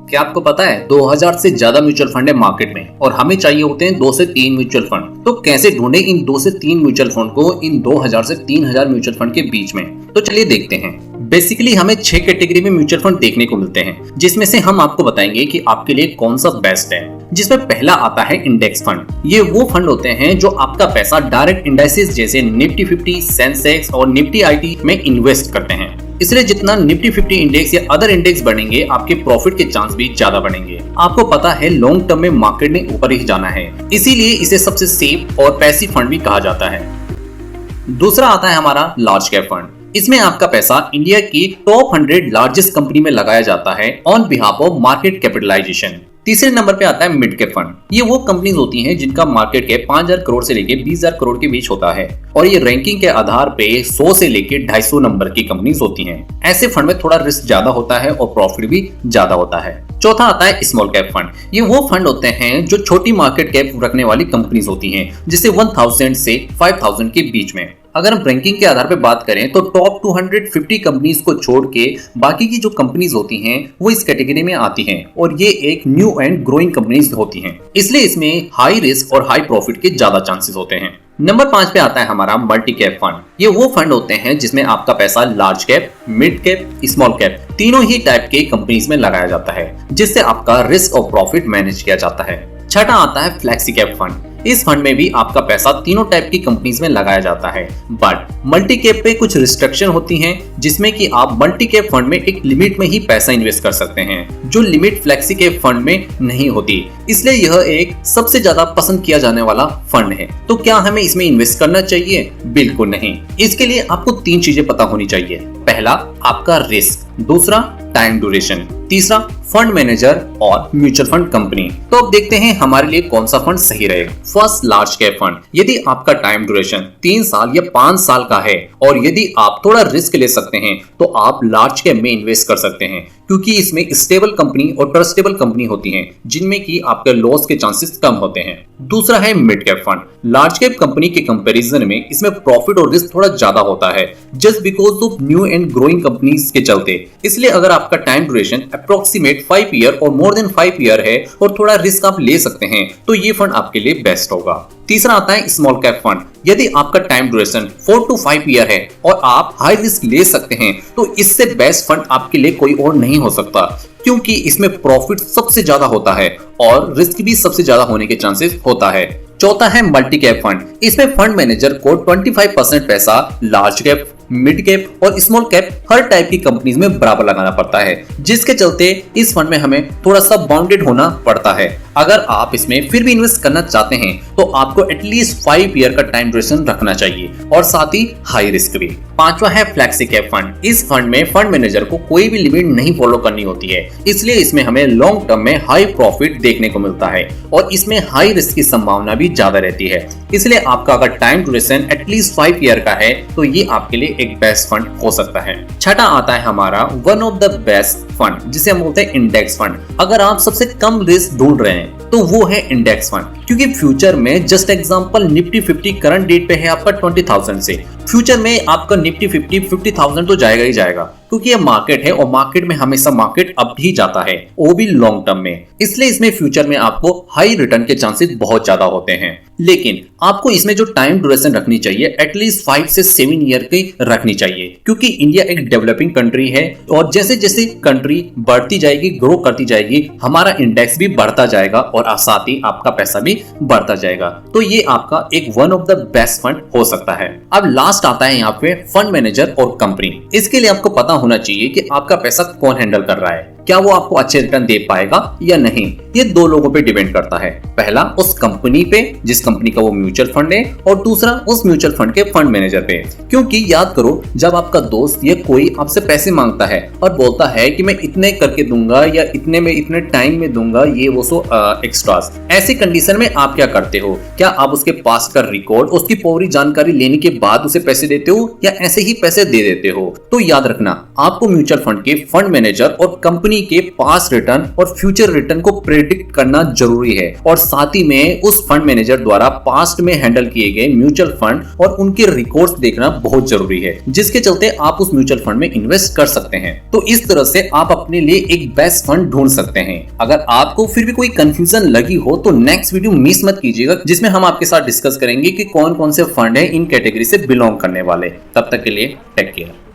क्या आपको पता है 2000 से ज्यादा म्यूचुअल फंड है मार्केट में और हमें चाहिए होते हैं 2 से 3 म्यूचुअल फंड। तो कैसे ढूंढे इन 2 से 3 म्यूचुअल फंड को इन 2000 से 3000 म्यूचुअल फंड के बीच में? तो चलिए देखते हैं। बेसिकली हमें 6 कैटेगरी में म्यूचुअल फंड देखने को मिलते हैं, जिसमें से हम आपको बताएंगे कि आपके लिए कौन सा बेस्ट है। जिसमें पहला आता है इंडेक्स फंड। ये वो फंड होते हैं जो आपका पैसा डायरेक्ट इंडेक्सेस जैसे निफ्टी 50, सेंसेक्स और निफ्टी आईटी में इन्वेस्ट करते हैं। इसलिए जितना निफ्टी 50 इंडेक्स या अदर इंडेक्स बढ़ेंगे, आपके प्रॉफिट के चांस भी ज्यादा बढ़ेंगे। आपको पता है लॉन्ग टर्म में मार्केट ने ऊपर ही जाना है, इसीलिए इसे सबसे सेफ और पैसिव फंड भी कहा जाता है। दूसरा आता है हमारा लार्ज कैप फंड। इसमें आपका पैसा इंडिया की टॉप 100 लार्जेस्ट कंपनी में लगाया जाता है on behalf of market capitalisation. तीसरे नंबर पे आता है मिड कैप फंड। ये वो कंपनीज होती हैं जिनका मार्केट कैप 5000 करोड़ से लेके 20000 करोड़ के बीच होता है और ये रैंकिंग के आधार पे 100 से लेके 250 नंबर की कंपनीज होती हैं। ऐसे फंड में थोड़ा रिस्क ज्यादा होता है और प्रॉफिट भी ज्यादा होता है। चौथा आता है स्मॉल कैप फंड। ये वो फंड होते हैं जो छोटी मार्केट कैप रखने वाली कंपनीज होती हैं, जिसे 1000 से 5000 के बीच में। अगर हम रैंकिंग के आधार पर बात करें तो टॉप 250 कंपनीज को छोड़ के बाकी की जो कंपनीज होती हैं वो इस कैटेगरी में आती हैं और ये एक न्यू एंड ग्रोइंग कंपनीज होती हैं, इसलिए इसमें हाई रिस्क और हाई प्रॉफिट के ज्यादा चांसेस होते हैं। नंबर 5 पे आता है हमारा मल्टी कैप फंड। ये वो फंड होते हैं जिसमें आपका पैसा large cap, mid cap, small cap तीनों ही टाइप के कंपनीज में लगाया जाता है, जिससे आपका रिस्क और प्रॉफिट मैनेज किया जाता है। छठा आता है फ्लेक्सी कैप फंड। इस फंड में भी आपका पैसा तीनों टाइप की कंपनीज में लगाया जाता है, बट मल्टी कैप पे कुछ रिस्ट्रिक्शन होती हैं, जिसमें कि आप मल्टी कैप फंड में एक लिमिट में ही पैसा इन्वेस्ट कर सकते हैं, जो लिमिट फ्लेक्सी कैप फंड में नहीं होती। इसलिए यह एक सबसे ज्यादा पसंद किया जाने वाला फंड है। तो क्या हमें इसमें इन्वेस्ट करना चाहिए? बिल्कुल नहीं। इसके लिए आपको 3 चीजें पता होनी चाहिए। पहला, आपका रिस्क। दूसरा, टाइम ड्यूरेशन। तीसरा, फंड मैनेजर और म्यूचुअल फंड कंपनी। तो अब देखते हैं हमारे लिए कौन सा फंड सही रहेगा। First, large cap fund. यदि आपका टाइम ड्यूरेशन 3 साल या 5 साल का है और यदि आप थोड़ा रिस्क ले सकते हैं तो आप लार्ज कैप में इन्वेस्ट कर सकते हैं, क्योंकि इसमें स्टेबल कंपनी और ट्रस्टेबल कंपनी होती हैं, जिनमें की आपके लॉस के चांसेस कम होते हैं। दूसरा है mid cap fund. Large cap company के कंपैरिजन में इसमें प्रॉफिट और रिस्क थोड़ा ज्यादा होता है, just because of new and growing companies के चलते। इसलिए अगर आपका टाइम ड्यूरेशन अप्रोक्सीमेट 5 ईयर और मोर देन 5 ईयर है और थोड़ा रिस्क आप ले सकते हैं, तो ये फंड आपके लिए बेस्ट होगा। तीसरा आता है स्मॉल कैप फंड। यदि आपका टाइम ड्यूरेशन 4 to 5 ईयर है और आप हाई रिस्क ले सकते हैं, तो इससे बेस्ट फंड आपके लिए कोई और नहीं हो सकता, क्योंकि इसमें प्रॉफिट सबसे ज्यादा होता है और रिस्क भी सबसे ज्यादा होने के चांसेस होता है। चौथा है मल्टी कैप फंड। इसमें फंड मैनेजर को 25% पैसा लार्ज कैप, मिड कैप और स्मॉल कैप हर टाइप की कंपनीज में बराबर लगाना पड़ता है, जिसके चलते इस फंड में हमें थोड़ा सा बाउंडेड होना पड़ता है। अगर आप इसमें फिर भी इन्वेस्ट करना चाहते हैं तो आपको एटलीस्ट 5 ईयर का टाइम ड्यूरेशन रखना चाहिए और साथ ही हाई रिस्क भी। पांचवा है फ्लेक्सी कैप फंड। इस फंड में फंड मैनेजर को कोई भी लिमिट नहीं फॉलो करनी होती है, इसलिए इसमें हमें लॉन्ग टर्म में हाई प्रॉफिट देखने को मिलता है और इसमें हाई रिस्क की संभावना भी ज्यादा रहती है। इसलिए आपका अगर टाइम ड्यूरेशन एटलीस्ट 5 ईयर का है तो ये आपके लिए एक बेस्ट फंड हो सकता है। छठा आता है हमारा one of the best fund, जिसे हम बोलते हैं इंडेक्स फंड। अगर आप सबसे कम रिस्क ढूंढ रहे हैं तो वो है इंडेक्स फंड, क्योंकि फ्यूचर में just example Nifty 50 current date पे है आपका 20,000 से, फ्यूचर में आपका निफ्टी 50,000 तो जाएगा ही जाएगा, क्योंकि ये मार्केट है और मार्केट में हमेशा मार्केट अप ही जाता है, वो भी लॉन्ग टर्म में। इसलिए इसमें फ्यूचर में आपको हाई रिटर्न के चांसेस बहुत ज्यादा होते हैं। लेकिन आपको इसमें जो टाइम ड्यूरेशन रखनी चाहिए एटलीस्ट 5 से 7 ईयर की रखनी चाहिए, क्योंकि इंडिया एक डेवलपिंग कंट्री है और जैसे जैसे कंट्री बढ़ती जाएगी, ग्रो करती जाएगी, हमारा इंडेक्स भी बढ़ता जाएगा और साथ ही आपका पैसा भी बढ़ता जाएगा। तो ये आपका एक one of the best fund हो सकता है। अब लास्ट आता है यहाँ पे फंड मैनेजर और कंपनी। इसके लिए आपको पता होना चाहिए कि आपका पैसा कौन हैंडल कर रहा है, क्या वो आपको अच्छे रिटर्न दे पाएगा या नहीं। ये 2 लोगों पे डिपेंड करता है। पहला उस कंपनी पे जिस कंपनी का वो म्यूचुअल फंड है, और दूसरा उस म्यूचुअल फंड के फंड मैनेजर पे। क्योंकि याद करो, जब आपका दोस्त या कोई आपसे पैसे मांगता है और बोलता है कि मैं इतने करके दूंगा या इतने में इतने टाइम में दूंगा, ये वो सो एक्स्ट्रास, ऐसी कंडीशन में आप क्या करते हो? क्या आप उसके पास का रिकॉर्ड, उसकी पूरी जानकारी लेने के बाद उसे पैसे देते हो या ऐसे ही पैसे दे देते हो? तो याद रखना, आपको म्यूचुअल फंड के फंड मैनेजर और कंपनी कंपनी के पास्ट रिटर्न और फ्यूचर रिटर्न को प्रेडिक्ट करना जरूरी है और साथ ही में उस फंड मैनेजर द्वारा पास्ट में हैंडल किए गए म्यूचुअल फंड और उनके रिकॉर्ड्स देखना बहुत जरूरी है, जिसके चलते आप उस म्यूचुअल फंड में इन्वेस्ट कर सकते हैं। तो इस तरह से आप अपने लिए एक बेस्ट फंड ढूंढ सकते हैं। अगर आपको फिर भी कोई कंफ्यूजन लगी हो तो नेक्स्ट वीडियो मिस मत कीजिएगा, जिसमें हम आपके साथ डिस्कस करेंगे कि कौन कौन से फंड है इन कैटेगरी से बिलोंग करने वाले। तब तक के लिए टेक केयर।